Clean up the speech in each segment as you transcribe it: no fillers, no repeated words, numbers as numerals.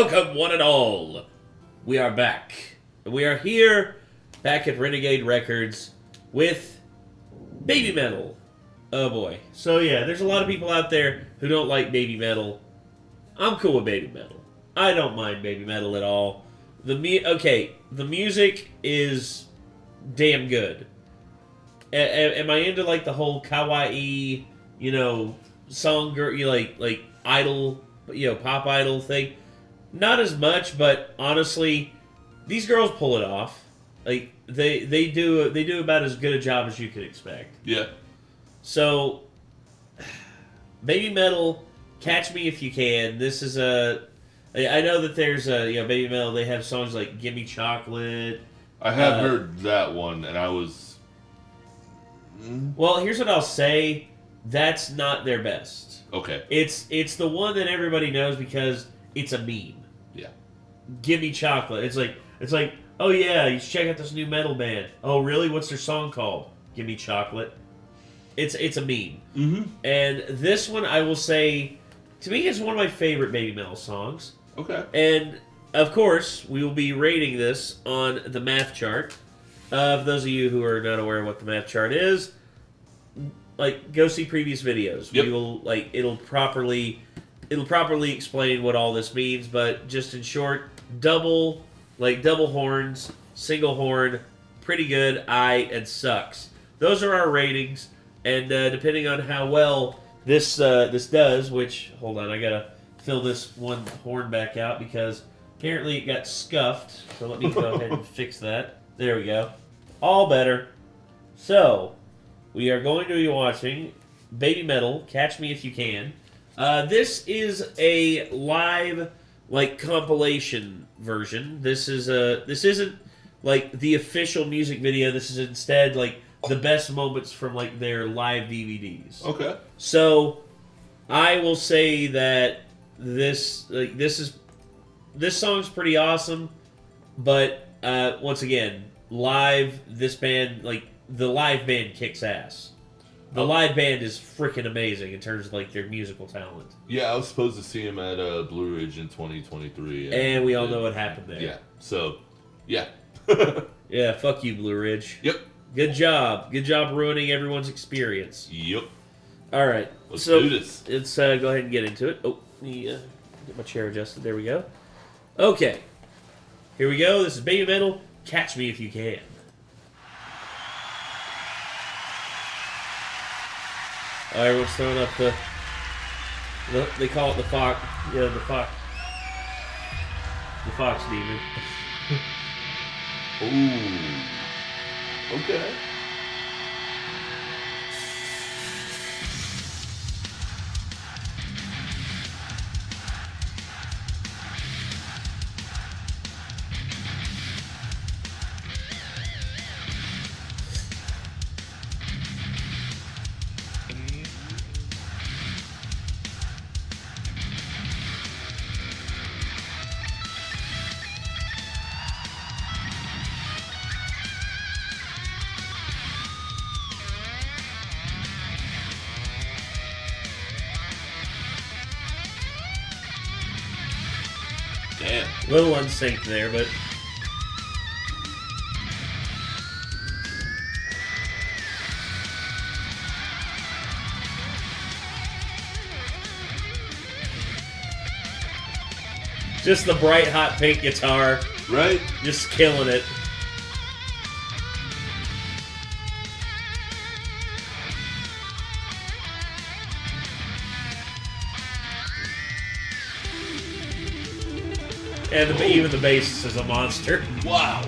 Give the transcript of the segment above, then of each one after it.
Welcome, one and all. We are back. We are here, back at Renegade Records, with BabyMetal. Oh boy. So yeah, there's a lot of people out there who don't like BabyMetal. I'm cool with BabyMetal. I don't mind BabyMetal at all. The music is damn good. Am I into like the whole kawaii, song girl, like idol, pop idol thing? Not as much, but honestly, these girls pull it off. Like they do about as good a job as you could expect. Yeah. So, BabyMetal, catch me if you can. This is I know that there's BabyMetal. They have songs like "Gimme Chocolate." I have heard that one, and I was. Well, here's what I'll say. That's not their best. Okay. It's the one that everybody knows because it's a meme. Yeah. Gimme Chocolate. It's like, oh yeah, you should check out this new metal band. Oh really? What's their song called? Gimme Chocolate. It's a meme. Mm-hmm. And this one, I will say, to me, is one of my favorite BabyMetal songs. Okay. And of course, we will be rating this on the math chart. For those of you who are not aware of what the math chart is, go see previous videos. Yep. We will it'll properly explain what all this means. But just in short, double horns, single horn, pretty good, and sucks. Those are our ratings, and depending on how well this does, which hold on, I gotta fill this one horn back out because apparently it got scuffed. So let me go ahead and fix that. There we go. All better. So, we are going to be watching BabyMetal, Catch Me If You Can. This is a live, compilation version. This isn't, the official music video. This is instead, the best moments from, their live DVDs. Okay. So, I will say that this song's pretty awesome, but, once again, live, this band, the live band kicks ass. The live band is freaking amazing in terms of, their musical talent. Yeah, I was supposed to see him at Blue Ridge in 2023. And we all know what happened there. Yeah, so, yeah. Yeah, fuck you, Blue Ridge. Yep. Good job. Good job ruining everyone's experience. Yep. All right. Let's do this. Let's go ahead and get into it. Oh, let me get my chair adjusted. There we go. Okay. Here we go. This is BabyMetal. Catch Me If You Can. Oh, everyone's throwing up the they call it the fox. Yeah, the fox demon. Ooh. Okay. Damn. Little unsynced there, but just the bright hot pink guitar, Right? just killing it. And even the bass is a monster. Wow.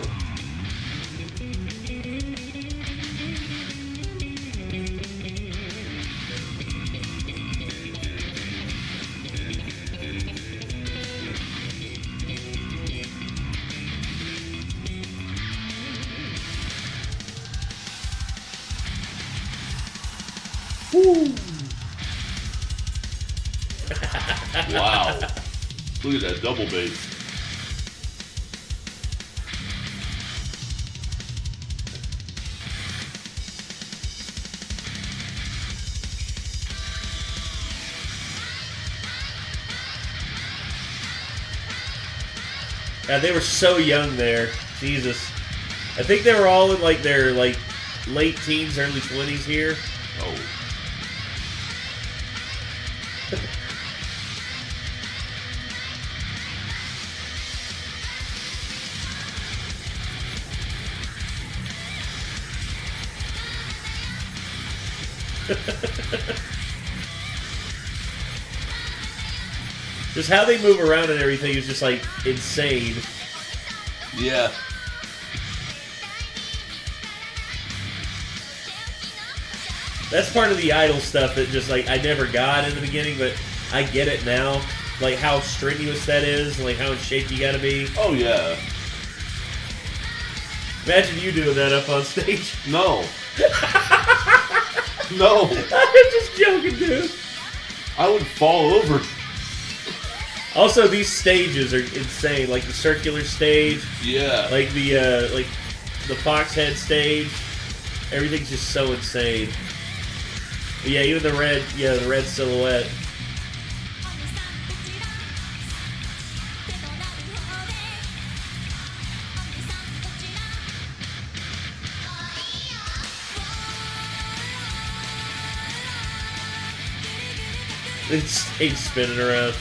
Woo! Wow. Look at that double bass. God, they were so young there. Jesus. I think they were all in like their like late teens, early 20s here. Oh. Just how they move around and everything is just like insane. Yeah. That's part of the idol stuff that just like I never got in the beginning, but I get it now. Like how strenuous that is, like how in shape you gotta be. Oh yeah. Imagine you doing that up on stage. No. No. I'm just joking, dude. I would fall over. Also, these stages are insane. Like the circular stage, Yeah. like the fox head stage. Everything's just so insane. But yeah, even the red silhouette. The stage spinning around.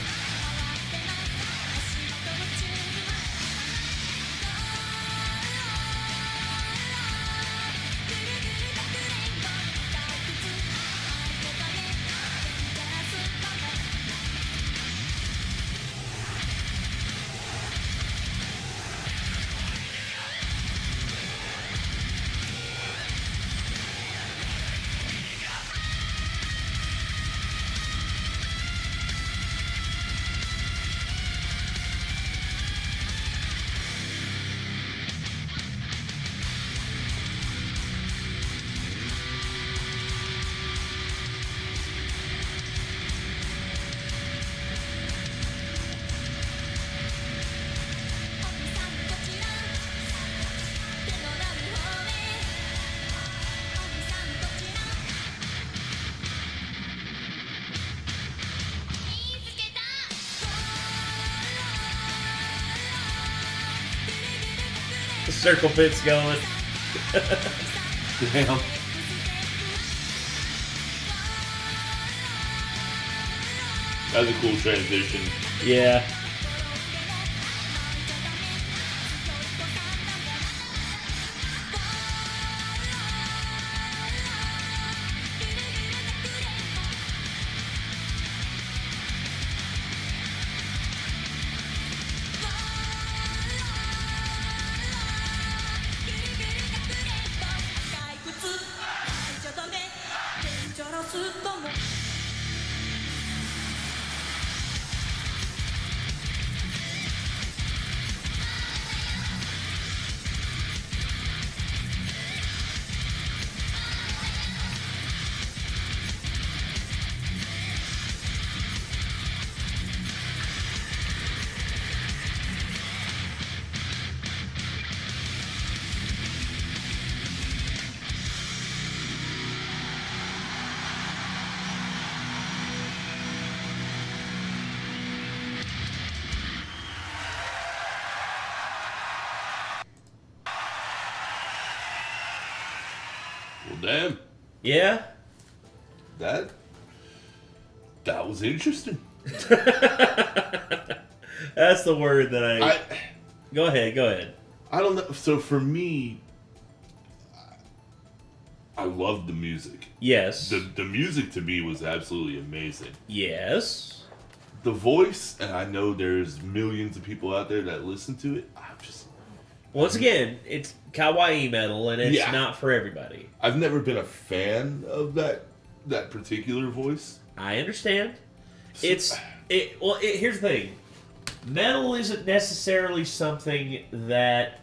The circle pit's going. Damn. That's a cool transition. Yeah. Well, damn. Yeah? That was interesting. That's the word that I... Go ahead. I don't know. So for me, I loved the music. Yes. The music to me was absolutely amazing. Yes. The voice, and I know there's millions of people out there that listen to it. Once again, it's kawaii metal, and it's Yeah. not for everybody. I've never been a fan of that particular voice. I understand. Here's the thing. Metal isn't necessarily something that,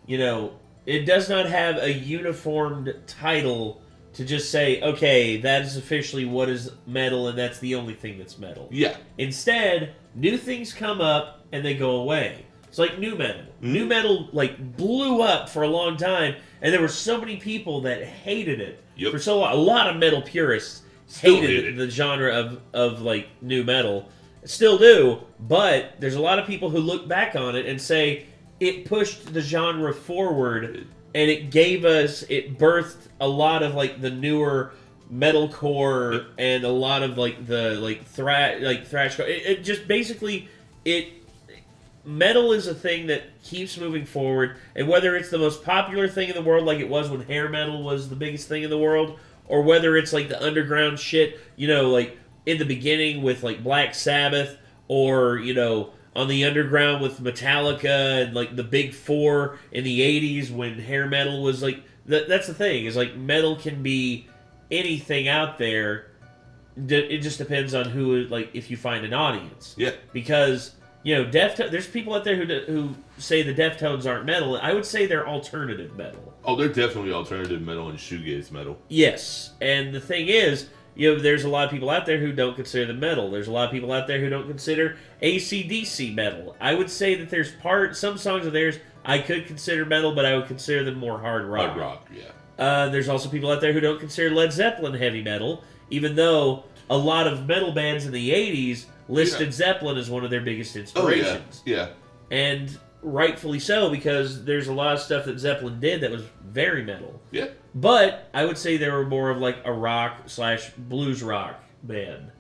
it does not have a uniformed title to just say, okay, that is officially what is metal, and that's the only thing that's metal. Yeah. Instead, new things come up, and they go away. It's like new metal. Mm-hmm. New metal, blew up for a long time, and there were so many people that hated it Yep. for so long. A lot of metal purists Still hated hate it. the genre of new metal. still do, but there's a lot of people who look back on it and say it pushed the genre forward, and it birthed a lot of like the newer metalcore and a lot of like the thrashcore. It just basically metal is a thing that keeps moving forward, and whether it's the most popular thing in the world like it was when hair metal was the biggest thing in the world, or whether it's like the underground shit, like in the beginning with like Black Sabbath, or on the underground with Metallica and like the big four in the 80s when hair metal was like that's the thing, is like metal can be anything out there. It just depends on who, like, if you find an audience. Yeah. Because there's people out there who say the Deftones aren't metal. I would say they're alternative metal. Oh, they're definitely alternative metal and shoegaze metal. Yes. And the thing is, there's a lot of people out there who don't consider them metal. There's a lot of people out there who don't consider AC/DC metal. I would say that there's some songs of theirs I could consider metal, but I would consider them more hard rock. Hard rock, yeah. There's also people out there who don't consider Led Zeppelin heavy metal, even though a lot of metal bands in the 80s listed Zeppelin as one of their biggest inspirations. Oh, yeah. And rightfully so, because there's a lot of stuff that Zeppelin did that was very metal. Yeah. But I would say they were more of like a rock/blues rock band.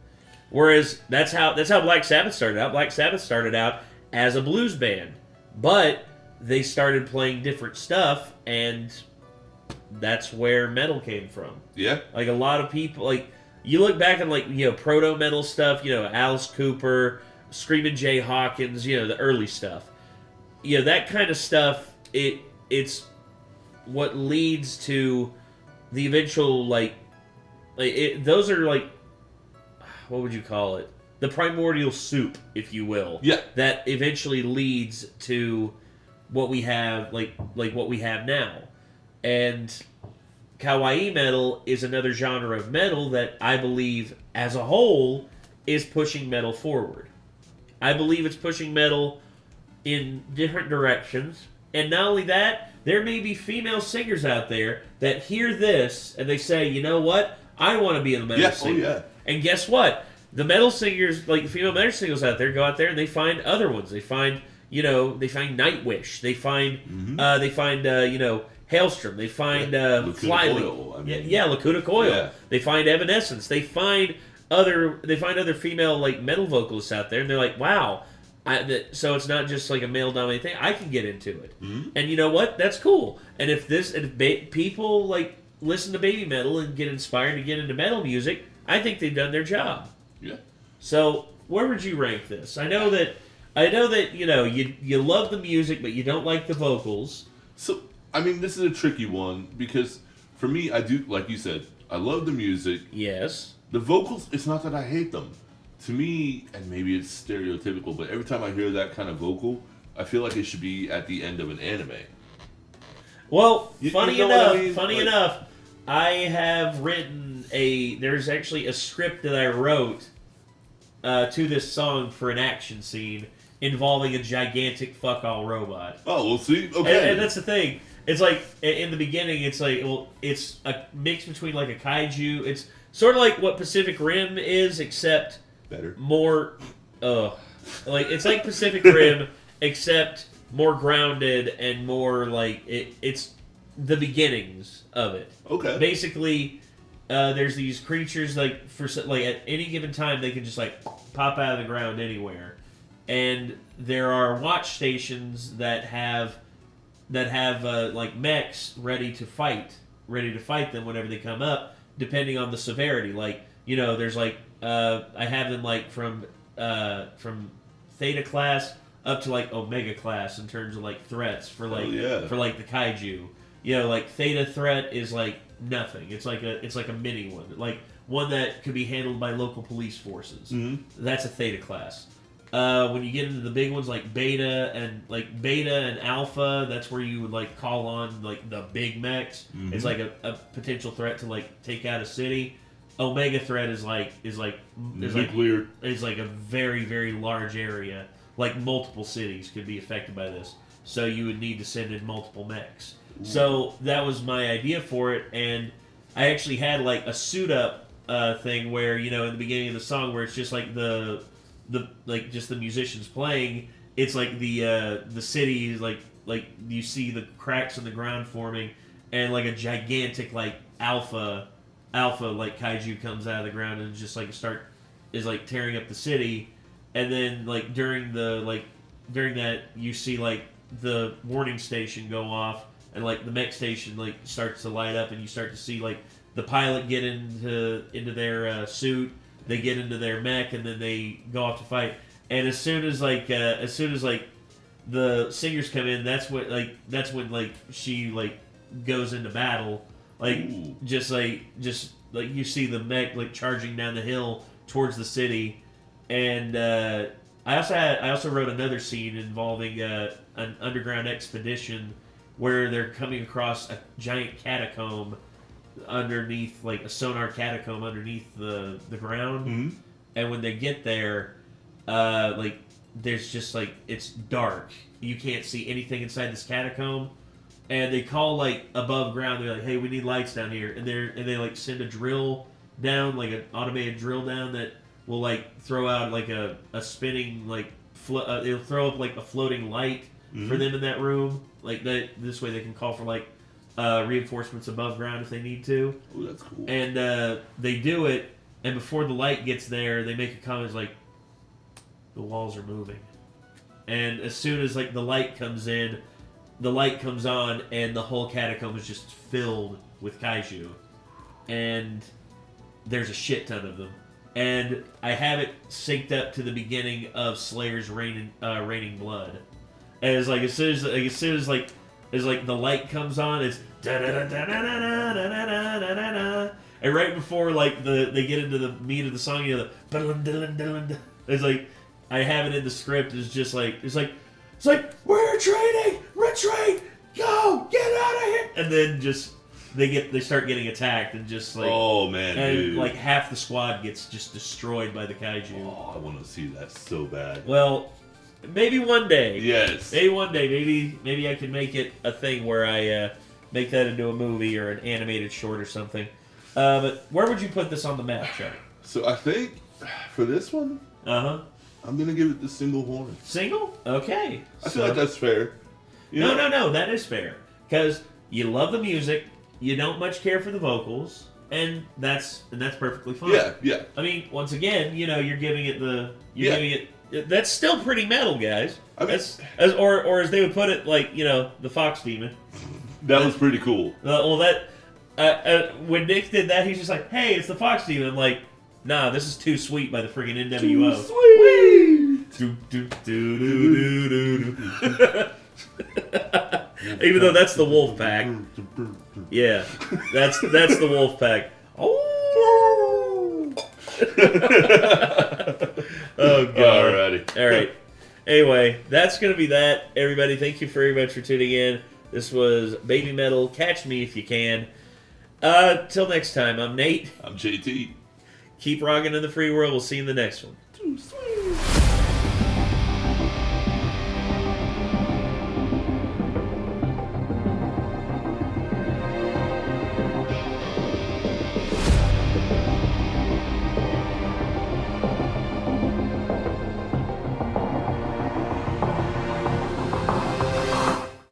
Whereas that's how Black Sabbath started out. Black Sabbath started out as a blues band, but they started playing different stuff, and that's where metal came from. Yeah. Like a lot of people, like you look back on like proto metal stuff, Alice Cooper, Screaming Jay Hawkins, the early stuff. That kind of stuff. It's what leads to the eventual those are like, what would you call it? The primordial soup, if you will. Yeah. That eventually leads to what we have, like what we have now. And kawaii metal is another genre of metal that I believe, as a whole, is pushing metal forward. I believe it's pushing metal in different directions. And not only that, there may be female singers out there that hear this and they say, you know what? I want to be a metal singer. Oh, yeah. And guess what? The metal singers, like the female metal singers out there, go out there and they find other ones. They find, Nightwish. They find, Hailstrom. They find Coil. Lacuna Coil. Yeah. They find Evanescence. They find other female like metal vocalists out there, and they're like, wow. So it's not just like a male-dominated thing. I can get into it, and you know what? That's cool. And if people like listen to BabyMetal and get inspired to get into metal music, I think they've done their job. Yeah. So where would you rank this? I know that you love the music, but you don't like the vocals. So I mean, this is a tricky one because for me, I do, like you said, I love the music. Yes. The vocals, it's not that I hate them. To me, and maybe it's stereotypical, but every time I hear that kind of vocal, I feel like it should be at the end of an anime. Well, funny enough, I have written there's actually a script that I wrote to this song for an action scene involving a gigantic fuck-all robot. Oh, we'll see. Okay. And that's the thing. It's like, in the beginning, it's like, it's a mix between like a kaiju. It's sort of like what Pacific Rim is, except better. More, it's like Pacific Rim, except more grounded and more like, it's the beginnings of it. Okay. Basically, there's these creatures, like, at any given time, they can just, like, pop out of the ground anywhere. And there are watch stations that have like mechs ready to fight them whenever they come up, depending on the severity. Like, there's like I have them like from Theta class up to like Omega class in terms of like threats for like the kaiju. Like Theta threat is like nothing. It's like a mini one, like one that could be handled by local police forces. Mm-hmm. That's a Theta class. When you get into the big ones like Beta and Alpha, that's where you would like call on like the big mechs. Mm-hmm. It's like a potential threat to like take out a city. Omega threat is like nuclear. It's like a very, very large area. Like multiple cities could be affected by this. So you would need to send in multiple mechs. Ooh. So that was my idea for it, and I actually had like a suit up thing where in the beginning of the song where it's just like the just the musicians playing. It's like the city is like you see the cracks in the ground forming, and like a gigantic like alpha like kaiju comes out of the ground and just like is like tearing up the city, and then like during that you see like the warning station go off, and like the mech station like starts to light up, and you start to see like the pilot get into their suit, they get into their mech, and then they go off to fight. And as soon as the singers come in, that's when she like goes into battle, like Ooh. just like you see the mech like charging down the hill towards the city. And I also wrote another scene involving an underground expedition where they're coming across a giant catacomb underneath, like a sonar catacomb underneath the ground. Mm-hmm. And when they get there, there's just like, it's dark. You can't see anything inside this catacomb. And they call like above ground. They're like, "Hey, we need lights down here." And they like send a drill down, like an automated drill down that will like throw out like a spinning like it'll throw up like a floating light for them in that room. Like that. This way they can call for like reinforcements above ground if they need to. Oh, that's cool. And they do it. And before the light gets there, they make a comment like, "The walls are moving." And as soon as like the light comes on, and the whole catacomb is just filled with kaiju, and there's a shit ton of them. And I have it synced up to the beginning of Slayer's Raining Blood. And it's like as soon as the light comes on, it's and right before like they get into the meat of the song, you know, it's like I have it in the script. It's like we're retreat, go, get out of here, and then just they start getting attacked, and just like, oh man, and dude, like half the squad gets just destroyed by the kaiju. Oh, I want to see that so bad. Well, maybe one day. Yes. Maybe one day. Maybe I can make it a thing where I make that into a movie or an animated short or something. But where would you put this on the map, Chuck? So I think for this one, I'm gonna give it the single horn. Single? Okay. I feel like that's fair. You know? No, that is fair. Because you love the music, you don't much care for the vocals, and that's perfectly fine. Yeah. I mean, once again, you know, you're giving it that's still pretty metal, guys. I mean, or as they would put it, like, you know, the Fox Demon. That was pretty cool. When Nick did that, he's just like, "Hey, it's the Fox Demon." I'm like, "Nah, this is Too Sweet by the friggin' NWO." Too sweet. Even though that's the Wolf Pack. Yeah, that's the Wolf Pack. Oh. Oh god. Alrighty. All right. Anyway, that's gonna be that. Everybody, thank you very much for tuning in. This was Baby Metal. Catch me if you can. Till next time, I'm Nate. I'm JT. Keep rocking in the free world. We'll see you in the next one. Too sweet.